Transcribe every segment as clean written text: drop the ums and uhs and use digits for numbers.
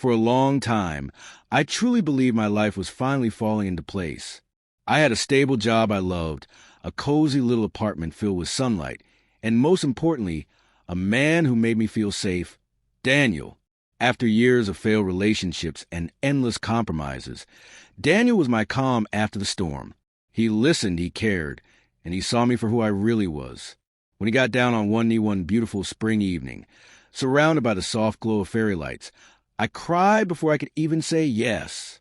For a long time, I truly believed my life was finally falling into place. I had a stable job I loved, a cozy little apartment filled with sunlight, and most importantly, a man who made me feel safe, Daniel. After years of failed relationships and endless compromises, Daniel was my calm after the storm. He listened, he cared, and he saw me for who I really was. When he got down on one knee one beautiful spring evening, surrounded by the soft glow of fairy lights, I cried before I could even say yes.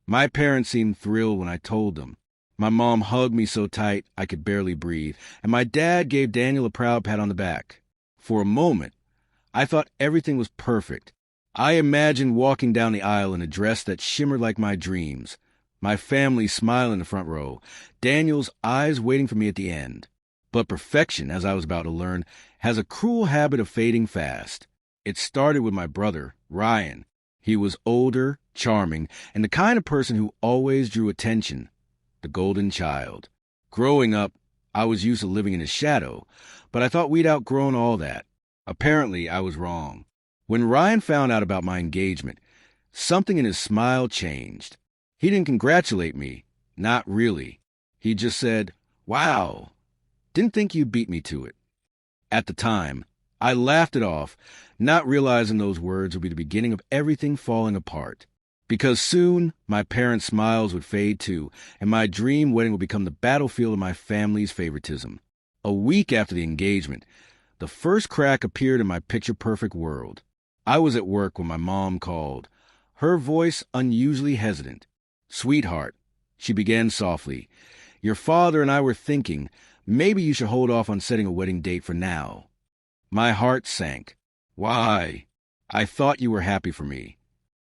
My parents seemed thrilled when I told them. My mom hugged me so tight I could barely breathe, and my dad gave Daniel a proud pat on the back. For a moment, I thought everything was perfect. I imagined walking down the aisle in a dress that shimmered like my dreams, my family smiling in the front row, Daniel's eyes waiting for me at the end. But perfection, as I was about to learn, has a cruel habit of fading fast. It started with my brother, Ryan. He was older, charming, and the kind of person who always drew attention, the golden child. Growing up, I was used to living in his shadow, but I thought we'd outgrown all that. Apparently, I was wrong. When Ryan found out about my engagement, something in his smile changed. He didn't congratulate me, not really. He just said, "Wow, didn't think you'd beat me to it." At the time, I laughed it off, not realizing those words would be the beginning of everything falling apart. Because soon, my parents' smiles would fade too, and my dream wedding would become the battlefield of my family's favoritism. A week after the engagement, the first crack appeared in my picture-perfect world. I was at work when my mom called, her voice unusually hesitant. "Sweetheart," she began softly, "your father and I were thinking maybe you should hold off on setting a wedding date for now." My heart sank. "Why? I thought you were happy for me."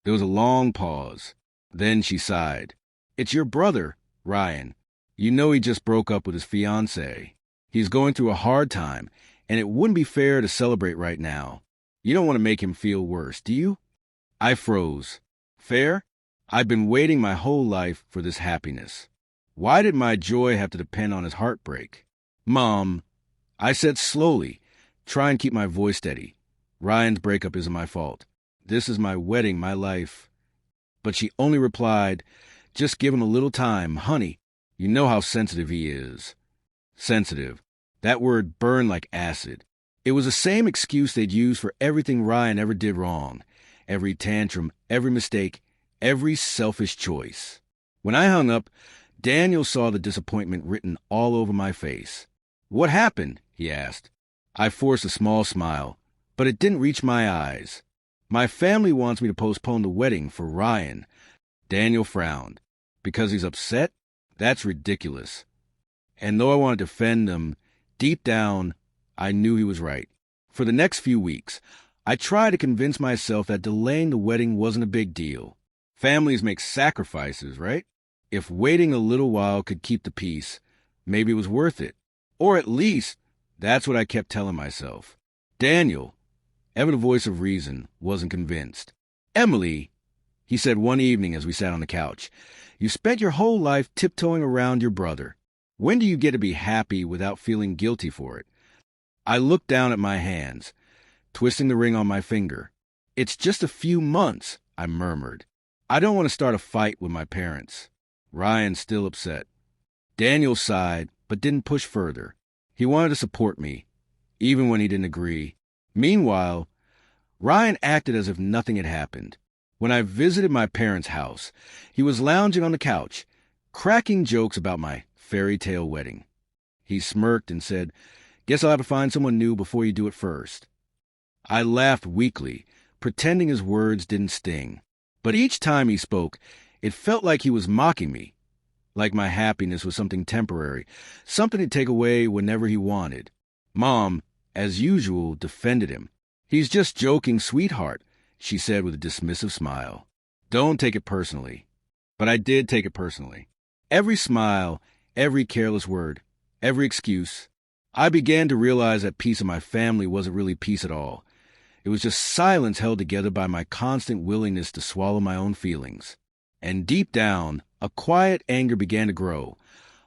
There was a long pause. Then she sighed. "It's your brother, Ryan. You know he just broke up with his fiancée. He's going through a hard time, and it wouldn't be fair to celebrate right now. You don't want to make him feel worse, do you?" I froze. Fair? I've been waiting my whole life for this happiness. Why did my joy have to depend on his heartbreak? "Mom," I said slowly, try and keep my voice steady. "Ryan's breakup isn't my fault. This is my wedding, my life." But she only replied, "Just give him a little time, honey. You know how sensitive he is." Sensitive. That word burned like acid. It was the same excuse they'd use for everything Ryan ever did wrong. Every tantrum, every mistake, every selfish choice. When I hung up, Daniel saw the disappointment written all over my face. "What happened?" he asked. I forced a small smile, but it didn't reach my eyes. "My family wants me to postpone the wedding for Ryan." Daniel frowned. "Because he's upset? That's ridiculous." And though I wanted to defend him, deep down, I knew he was right. For the next few weeks, I tried to convince myself that delaying the wedding wasn't a big deal. Families make sacrifices, right? If waiting a little while could keep the peace, maybe it was worth it. Or at least, that's what I kept telling myself. Daniel, ever the voice of reason, wasn't convinced. "Emily," he said one evening as we sat on the couch, "you spent your whole life tiptoeing around your brother. When do you get to be happy without feeling guilty for it?" I looked down at my hands, twisting the ring on my finger. "It's just a few months," I murmured. "I don't want to start a fight with my parents." Ryan's still upset. Daniel sighed, but didn't push further. He wanted to support me, even when he didn't agree. Meanwhile, Ryan acted as if nothing had happened. When I visited my parents' house, he was lounging on the couch, cracking jokes about my fairy tale wedding. He smirked and said, "Guess I'll have to find someone new before you do it first." I laughed weakly, pretending his words didn't sting. But each time he spoke, it felt like he was mocking me, like my happiness was something temporary, something to take away whenever he wanted. Mom, as usual, defended him. "He's just joking, sweetheart," she said with a dismissive smile. "Don't take it personally." But I did take it personally. Every smile, every careless word, every excuse. I began to realize that peace in my family wasn't really peace at all. It was just silence held together by my constant willingness to swallow my own feelings. And deep down, a quiet anger began to grow,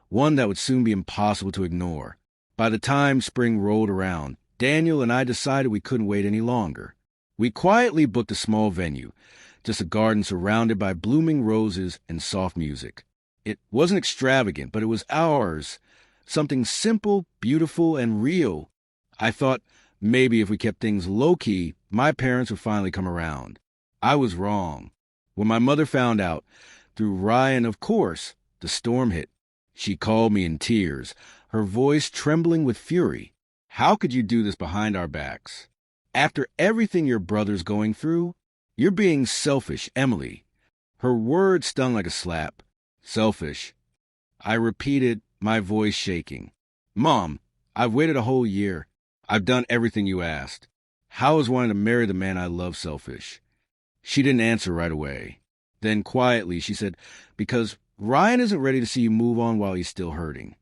one that would soon be impossible to ignore. By the time spring rolled around, Daniel and I decided we couldn't wait any longer. We quietly booked a small venue, just a garden surrounded by blooming roses and soft music. It wasn't extravagant, but it was ours. Something simple, beautiful, and real. I thought maybe if we kept things low-key, my parents would finally come around. I was wrong. When my mother found out, through Ryan, of course, the storm hit. She called me in tears, her voice trembling with fury. How could you do this behind our backs? After everything your brother's going through? You're being selfish, Emily. Her words stung like a slap. Selfish. I repeated, my voice shaking. Mom, I've waited a whole year. I've done everything you asked. How is wanting to marry the man I love selfish? She didn't answer right away. Then quietly she said, because Ryan isn't ready to see you move on while he's still hurting.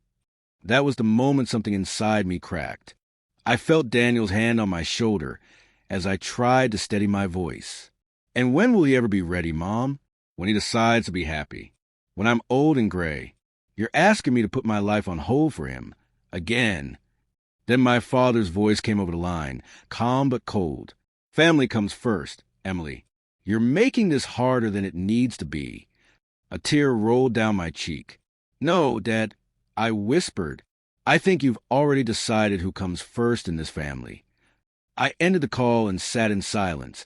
That was the moment something inside me cracked. I felt Daniel's hand on my shoulder as I tried to steady my voice. And when will he ever be ready, Mom? When he decides to be happy. When I'm old and gray. You're asking me to put my life on hold for him. Again. Then my father's voice came over the line, calm but cold. Family comes first, Emily. You're making this harder than it needs to be. A tear rolled down my cheek. No, Dad, I whispered. I think you've already decided who comes first in this family. I ended the call and sat in silence,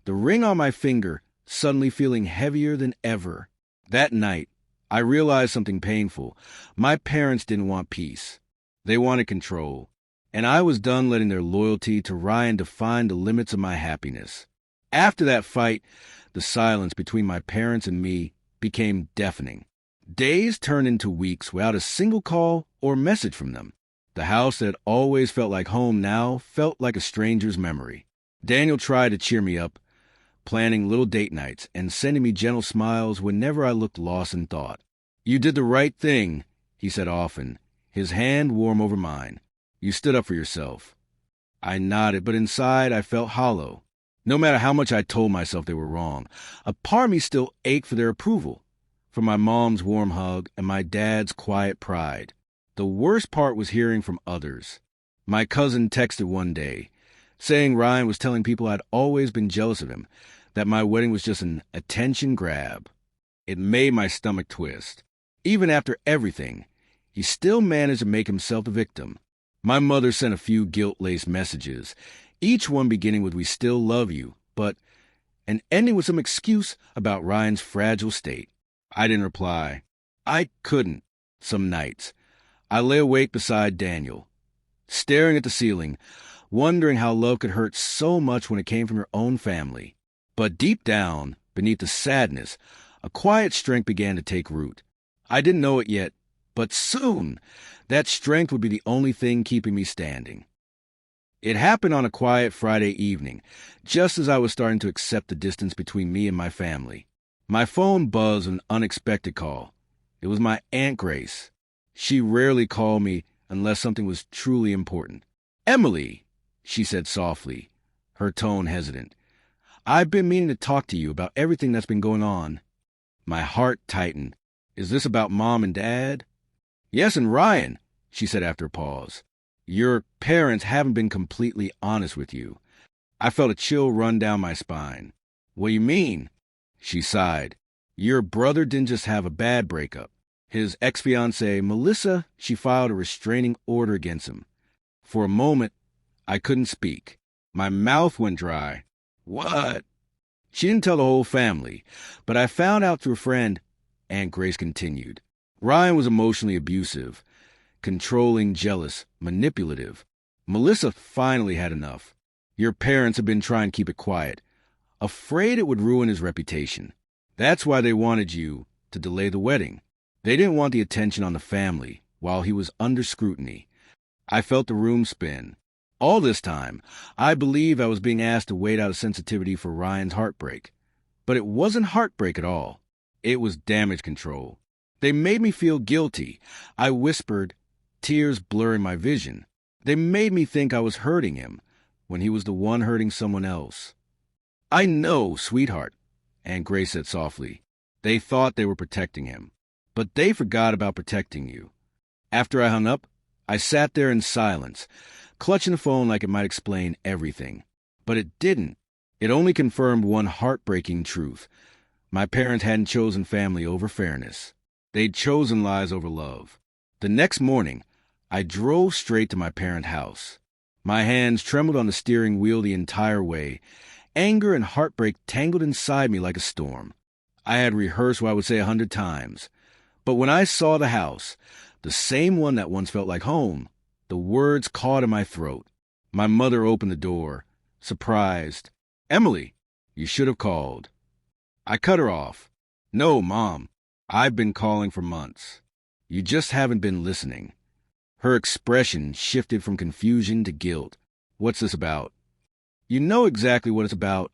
the ring on my finger suddenly feeling heavier than ever. That night, I realized something painful. My parents didn't want peace. They wanted control. And I was done letting their loyalty to Ryan define the limits of my happiness. After that fight, the silence between my parents and me became deafening. Days turned into weeks without a single call or message from them. The house that always felt like home now felt like a stranger's memory. Daniel tried to cheer me up, planning little date nights and sending me gentle smiles whenever I looked lost in thought. You did the right thing, he said often, his hand warm over mine. You stood up for yourself. I nodded, but inside I felt hollow. No matter how much I told myself they were wrong, a part of me still ached for their approval, for my mom's warm hug and my dad's quiet pride. The worst part was hearing from others. My cousin texted one day, saying Ryan was telling people I'd always been jealous of him, that my wedding was just an attention grab. It made my stomach twist. Even after everything, he still managed to make himself the victim. My mother sent a few guilt-laced messages, each one beginning with "We still love you," but and ending with some excuse about Ryan's fragile state. I didn't reply. I couldn't. Some nights, I lay awake beside Daniel, staring at the ceiling, wondering how love could hurt so much when it came from your own family. But deep down, beneath the sadness, a quiet strength began to take root. I didn't know it yet, but soon that strength would be the only thing keeping me standing. It happened on a quiet Friday evening, just as I was starting to accept the distance between me and my family. My phone buzzed with an unexpected call. It was my Aunt Grace. She rarely called me unless something was truly important. "Emily," she said softly, her tone hesitant. "I've been meaning to talk to you about everything that's been going on." My heart tightened. Is this about Mom and Dad? "Yes, and Ryan," she said after a pause. "Your parents haven't been completely honest with you." I felt a chill run down my spine. "What do you mean?" She sighed. "Your brother didn't just have a bad breakup. His ex-fiancée, Melissa, she filed a restraining order against him. For a moment, I couldn't speak. My mouth went dry. What? She didn't tell the whole family, but I found out through a friend, Aunt Grace continued. Ryan was emotionally abusive, controlling, jealous, manipulative. Melissa finally had enough. Your parents have been trying to keep it quiet, afraid it would ruin his reputation. That's why they wanted you to delay the wedding. They didn't want the attention on the family while he was under scrutiny. I felt the room spin. All this time, I believe I was being asked to wait out a sensitivity for Ryan's heartbreak. But it wasn't heartbreak at all. It was damage control. They made me feel guilty. I whispered, tears blurring my vision. They made me think I was hurting him when he was the one hurting someone else. "I know, sweetheart," Aunt Grace said softly. "They thought they were protecting him, but they forgot about protecting you." After I hung up, I sat there in silence, clutching the phone like it might explain everything. But it didn't. It only confirmed one heartbreaking truth. My parents hadn't chosen family over fairness. They'd chosen lies over love. The next morning, I drove straight to my parents' house. My hands trembled on the steering wheel the entire way. Anger and heartbreak tangled inside me like a storm. I had rehearsed what I would say 100 times. But when I saw the house, the same one that once felt like home, the words caught in my throat. My mother opened the door, surprised. "Emily, you should have called." I cut her off. "No, Mom, I've been calling for months. You just haven't been listening." Her expression shifted from confusion to guilt. "What's this about?" "You know exactly what it's about,"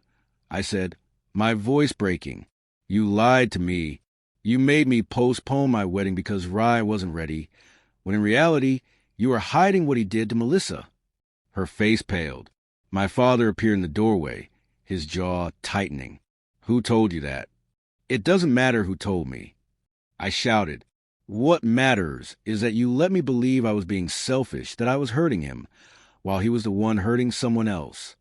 I said, my voice breaking. "You lied to me. You made me postpone my wedding because Rye wasn't ready, when in reality, you were hiding what he did to Melissa." Her face paled. My father appeared in the doorway, his jaw tightening. "Who told you that?" "It doesn't matter who told me." I shouted. "What matters is that you let me believe I was being selfish, that I was hurting him, while he was the one hurting someone else."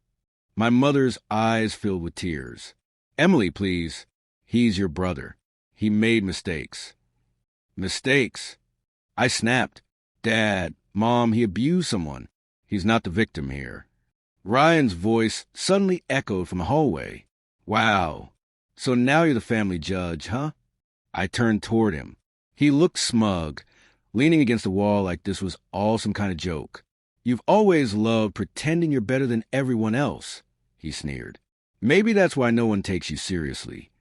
My mother's eyes filled with tears. "Emily, please. He's your brother. He made mistakes." "Mistakes?" I snapped. "Dad, Mom, he abused someone. He's not the victim here." Ryan's voice suddenly echoed from the hallway. "Wow. So now you're the family judge, huh?" I turned toward him. He looked smug, leaning against the wall like this was all some kind of joke. "You've always loved pretending you're better than everyone else," he sneered. "Maybe that's why no one takes you seriously."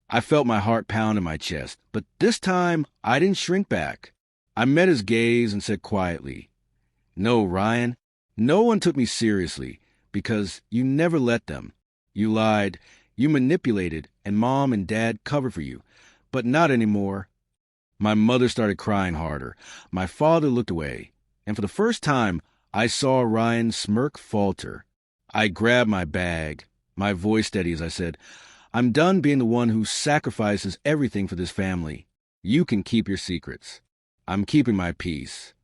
I felt my heart pound in my chest, but this time I didn't shrink back. I met his gaze and said quietly, "No, Ryan, no one took me seriously because you never let them. You lied, you manipulated, and Mom and Dad covered for you, but not anymore." My mother started crying harder. My father looked away, and for the first time, I saw Ryan's smirk falter. I grabbed my bag, my voice steady as I said, "I'm done being the one who sacrifices everything for this family. You can keep your secrets. I'm keeping my peace."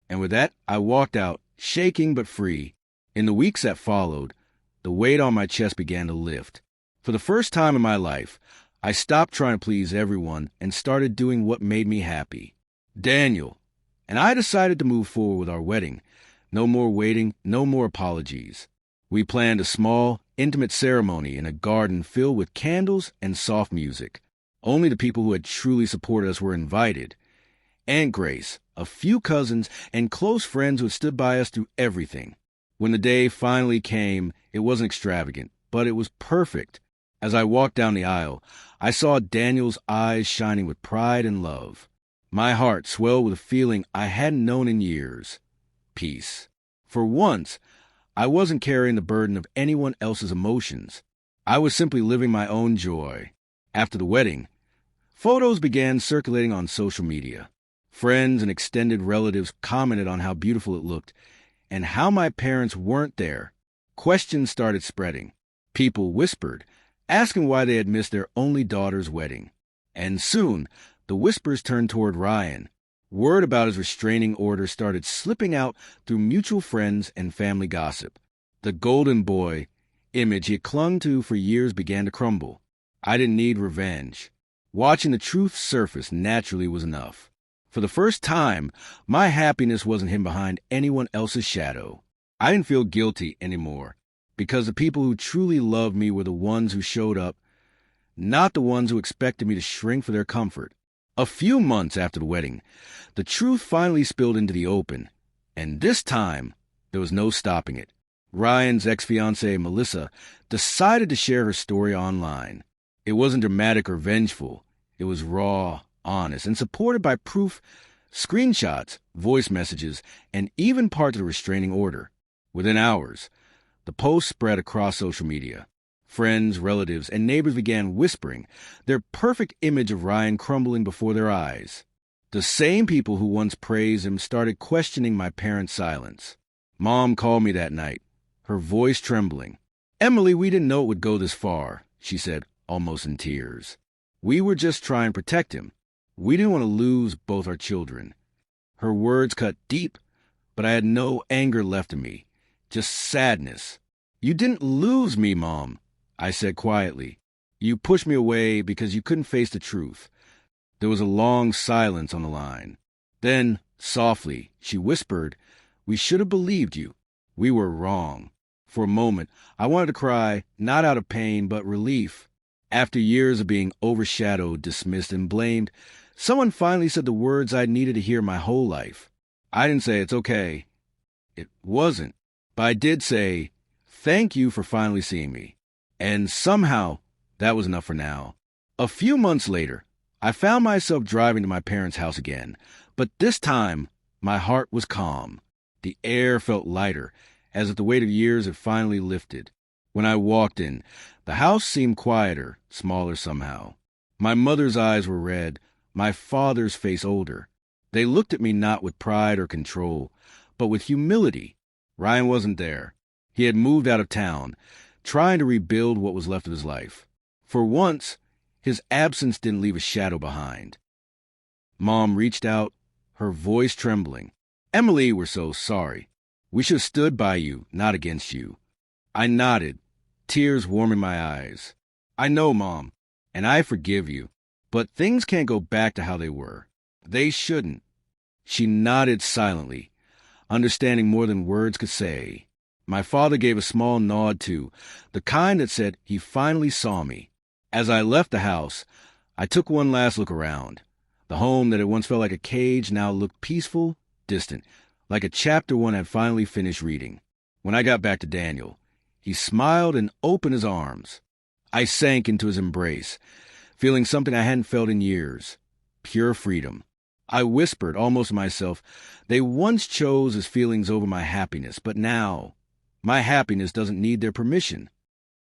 And with that, I walked out, shaking but free. In the weeks that followed, the weight on my chest began to lift. For the first time in my life, I stopped trying to please everyone and started doing what made me happy. Daniel and I decided to move forward with our wedding. No more waiting, no more apologies. We planned a small, intimate ceremony in a garden filled with candles and soft music. Only the people who had truly supported us were invited. Aunt Grace, a few cousins, and close friends who had stood by us through everything. When the day finally came, it wasn't extravagant, but it was perfect. As I walked down the aisle, I saw Daniel's eyes shining with pride and love. My heart swelled with a feeling I hadn't known in years. Peace. For once, I wasn't carrying the burden of anyone else's emotions. I was simply living my own joy. After the wedding, photos began circulating on social media. Friends and extended relatives commented on how beautiful it looked and how my parents weren't there. Questions started spreading. People whispered, asking why they had missed their only daughter's wedding. And soon, the whispers turned toward Ryan. Word about his restraining order started slipping out through mutual friends and family gossip. The golden boy image he had clung to for years began to crumble. I didn't need revenge. Watching the truth surface naturally was enough. For the first time, my happiness wasn't hidden behind anyone else's shadow. I didn't feel guilty anymore, because the people who truly loved me were the ones who showed up, not the ones who expected me to shrink for their comfort. A few months after the wedding, the truth finally spilled into the open, and this time, there was no stopping it. Ryan's ex-fiancée, Melissa, decided to share her story online. It wasn't dramatic or vengeful. It was raw, honest, and supported by proof, screenshots, voice messages, and even parts of the restraining order. Within hours, the post spread across social media. Friends, relatives, and neighbors began whispering, their perfect image of Ryan crumbling before their eyes. The same people who once praised him started questioning my parents' silence. Mom called me that night, her voice trembling. "Emily, we didn't know it would go this far," she said, almost in tears. "We were just trying to protect him. We didn't want to lose both our children." Her words cut deep, but I had no anger left in me, just sadness. "You didn't lose me, Mom," I said quietly. You pushed me away because you couldn't face the truth. There was a long silence on the line. Then, softly, she whispered, we should have believed you. We were wrong. For a moment, I wanted to cry, not out of pain, but relief. After years of being overshadowed, dismissed, and blamed, someone finally said the words I needed to hear my whole life. I didn't say, it's okay. It wasn't. But I did say, thank you for finally seeing me. And somehow, that was enough for now. A few months later, I found myself driving to my parents' house again, but this time, my heart was calm. The air felt lighter, as if the weight of years had finally lifted. When I walked in, the house seemed quieter, smaller somehow. My mother's eyes were red, my father's face older. They looked at me not with pride or control, but with humility. Ryan wasn't there. He had moved out of town, trying to rebuild what was left of his life. For once, his absence didn't leave a shadow behind. Mom reached out, her voice trembling. Emily, we're so sorry. We should have stood by you, not against you. I nodded, tears warming my eyes. I know, Mom, and I forgive you, but things can't go back to how they were. They shouldn't. She nodded silently, understanding more than words could say. My father gave a small nod too, the kind that said he finally saw me. As I left the house, I took one last look around. The home that had once felt like a cage now looked peaceful, distant, like a chapter one had finally finished reading. When I got back to Daniel, he smiled and opened his arms. I sank into his embrace, feeling something I hadn't felt in years, pure freedom. I whispered, almost to myself, they once chose his feelings over my happiness, but now, my happiness doesn't need their permission.